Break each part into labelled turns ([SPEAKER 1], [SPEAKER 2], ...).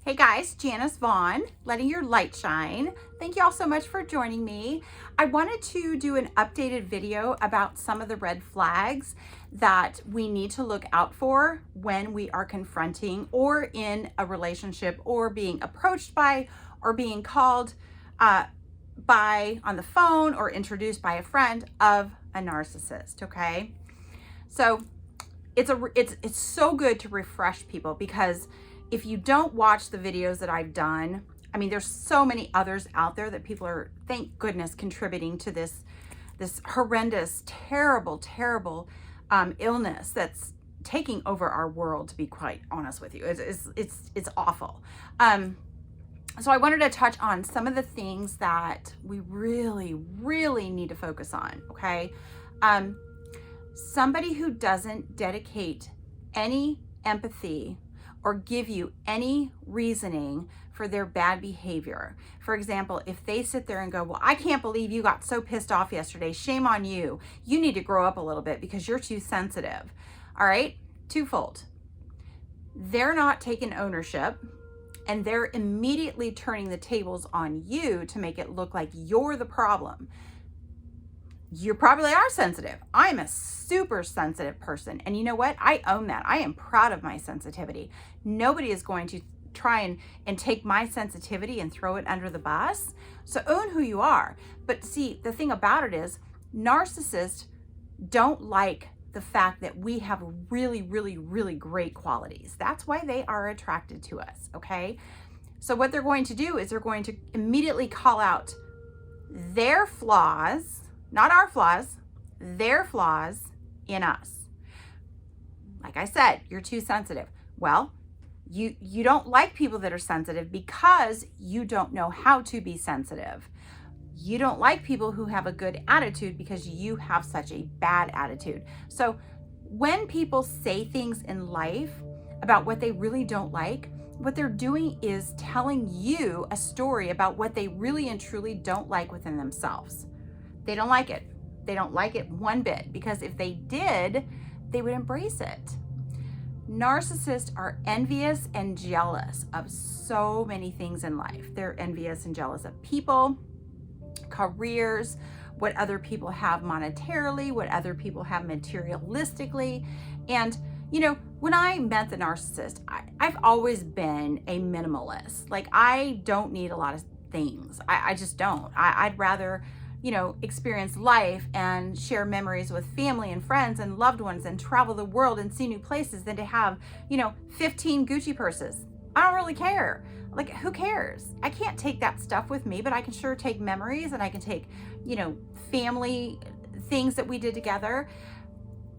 [SPEAKER 1] Hey guys, Janice Vaughn, letting your light shine. Thank you all so much for joining me. I wanted to do an updated video about some of the red flags that we need to look out for when we are confronting or in a relationship or being approached by or being called by on the phone or introduced by a friend of a narcissist, okay? So it's so good to refresh people, because if you don't watch the videos that I've done, I mean, there's so many others out there that people are, thank goodness, contributing to this horrendous, terrible illness that's taking over our world, to be quite honest with you. It's awful. So I wanted to touch on some of the things that we really need to focus on, okay? Somebody who doesn't dedicate any empathy or give you any reasoning for their bad behavior. For example, if they sit there and go, well, I can't believe you got so pissed off yesterday. Shame on you. You need to grow up a little bit because you're too sensitive. All right, twofold. They're not taking ownership, and they're immediately turning the tables on you to make it look like you're the problem. You probably are sensitive. I'm a super sensitive person. And you know what? I own that. I am proud of my sensitivity. Nobody is going to try and take my sensitivity and throw it under the bus. So own who you are. But see, the thing about it is, narcissists don't like the fact that we have really great qualities. That's why they are attracted to us, okay? So what they're going to do is they're going to immediately call out their flaws, not our flaws, their flaws in us. Like I said, you're too sensitive. Well, you don't like people that are sensitive because you don't know how to be sensitive. You don't like people who have a good attitude because you have such a bad attitude. So when people say things in life about what they really don't like, what they're doing is telling you a story about what they really and truly don't like within themselves. They don't like it. They don't like it one bit, because if they did, they would embrace it. Narcissists are envious and jealous of so many things in life. They're envious and jealous of people, careers, what other people have monetarily, what other people have materialistically. And, you know, when I met the narcissist, I've always been a minimalist. Like, I don't need a lot of things. I just don't. I'd rather, you know, experience life and share memories with family and friends and loved ones and travel the world and see new places than to have, you know, 15 Gucci purses. I don't really care. Like, who cares? I can't take that stuff with me, but I can sure take memories, and I can take, you know, family things that we did together.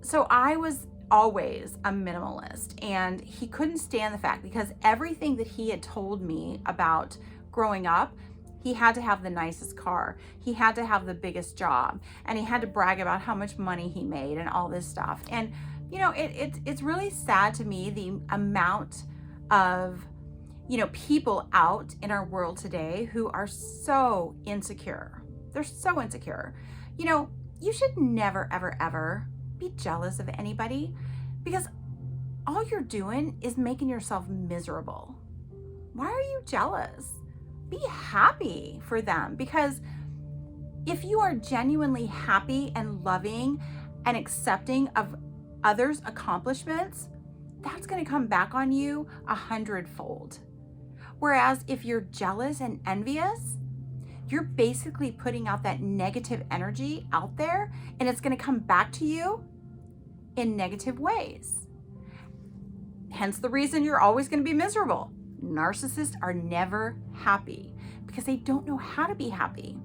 [SPEAKER 1] So I was always a minimalist, and he couldn't stand the fact, because everything that he had told me about growing up, he had to have the nicest car, he had to have the biggest job, and he had to brag about how much money he made and all this stuff. And, you know, it's really sad to me, the amount of, you know, people out in our world today who are so insecure. They're so insecure. You know, you should never, ever be jealous of anybody, because all you're doing is making yourself miserable. Why are you jealous? Be happy for them, because if you are genuinely happy and loving and accepting of others' accomplishments, that's going to come back on you 100-fold. Whereas if you're jealous and envious, you're basically putting out that negative energy out there, and it's going to come back to you in negative ways. Hence the reason you're always going to be miserable. Narcissists are never happy because they don't know how to be happy.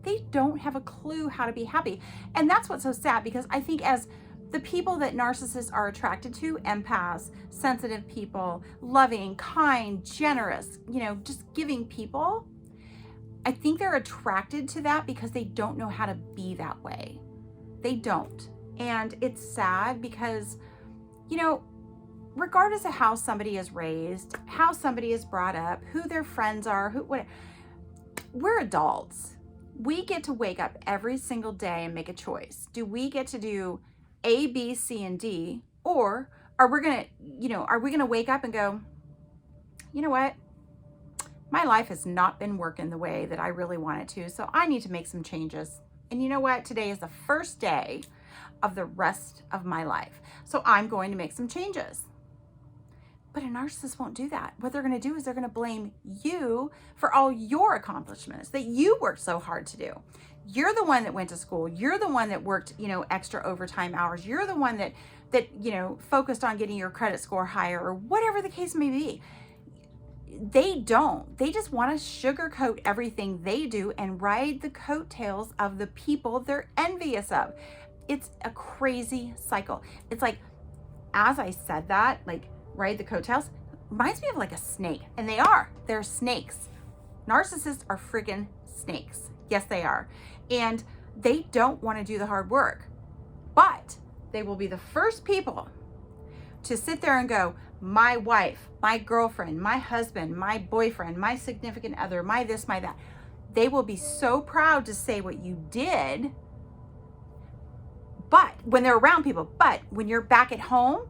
[SPEAKER 1] They don't have a clue how to be happy. And that's what's so sad, because I think as the people that narcissists are attracted to, empaths, sensitive people, loving, kind, generous, you know, just giving people, I think they're attracted to that because they don't know how to be that way. They don't. And it's sad because, you know, regardless of how somebody is raised, how somebody is brought up, who their friends are, we're adults. We get to wake up every single day and make a choice. Do we get to do A, B, C, and D, or are we gonna wake up and go, you know what? My life has not been working the way that I really want it to, so I need to make some changes. And you know what? Today is the first day of the rest of my life. So I'm going to make some changes. But a narcissist won't do that. What they're going to do is they're going to blame you for all your accomplishments that you worked so hard to do. You're the one that went to school. You're the one that worked, extra overtime hours. You're the one that focused on getting your credit score higher, or whatever the case may be. They don't. They just want to sugarcoat everything they do and ride the coattails of the people they're envious of. It's a crazy cycle. It's like, as I said that, like, ride the coattails, reminds me of like a snake. And they are. They're snakes. Narcissists are freaking snakes. Yes, they are. And they don't want to do the hard work. But they will be the first people to sit there and go, my wife, my girlfriend, my husband, my boyfriend, my significant other, my this, my that. They will be so proud to say what you did, but when they're around people, but when you're back at home,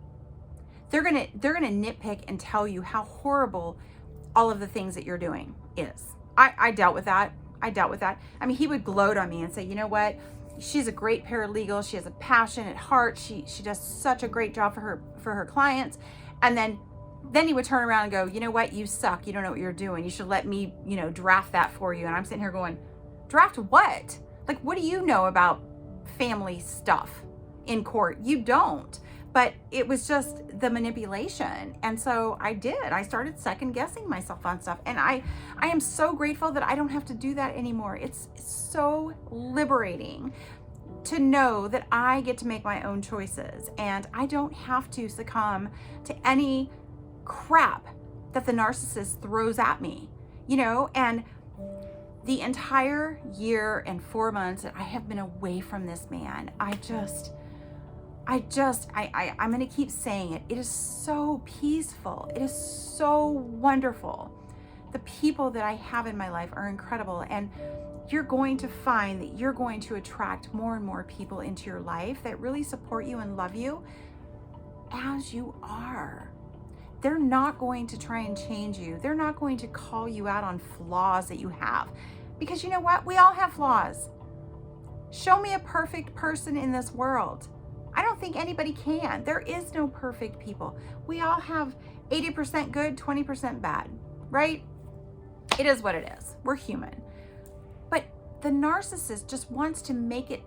[SPEAKER 1] they're gonna nitpick and tell you how horrible all of the things that you're doing is. I dealt with that. I mean, he would gloat on me and say, you know what? She's a great paralegal. She has a passion at heart. She does such a great job for her clients. And then he would turn around and go, you know what? You suck. You don't know what you're doing. You should let me, draft that for you. And I'm sitting here going, draft what? Like, what do you know about family stuff in court? You don't. But it was just the manipulation. And so I started second guessing myself on stuff. And I am so grateful that I don't have to do that anymore. It's so liberating to know that I get to make my own choices and I don't have to succumb to any crap that the narcissist throws at me, and the entire year and 4 months that I have been away from this man, I'm going to keep saying it. It is so peaceful. It is so wonderful. The people that I have in my life are incredible. And you're going to find that you're going to attract more and more people into your life that really support you and love you as you are. They're not going to try and change you. They're not going to call you out on flaws that you have. Because you know what? We all have flaws. Show me a perfect person in this world. I don't think anybody can. There is no perfect people. We all have 80% good, 20% bad, right? It is what it is. We're human. But the narcissist just wants to make it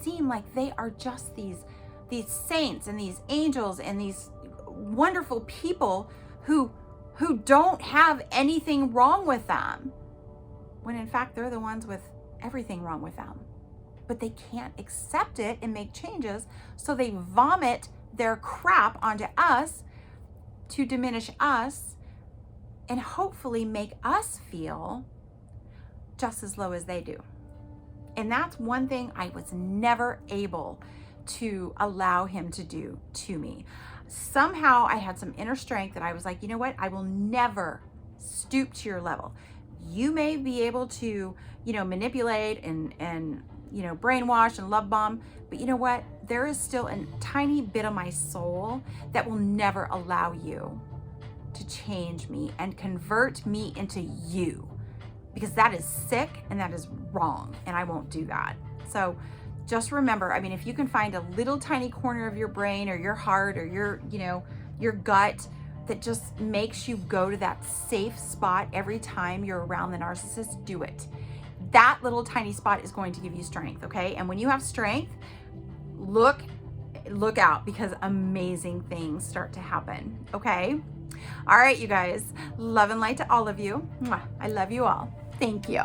[SPEAKER 1] seem like they are just these saints and these angels and these wonderful people who don't have anything wrong with them, when in fact they're the ones with everything wrong with them. But they can't accept it and make changes, so they vomit their crap onto us to diminish us and hopefully make us feel just as low as they do. And that's one thing I was never able to allow him to do to me. Somehow I had some inner strength that I was like, you know what? I will never stoop to your level. You may be able to, manipulate and brainwash and love bomb, but you know what? There is still a tiny bit of my soul that will never allow you to change me and convert me into you, because that is sick and that is wrong, and I won't do that. So just remember, if you can find a little tiny corner of your brain or your heart or your gut that just makes you go to that safe spot every time you're around the narcissist, do it. That little tiny spot is going to give you strength, okay? And when you have strength, look out, because amazing things start to happen, okay? All right, you guys, love and light to all of you. Mwah. I love you all. Thank you.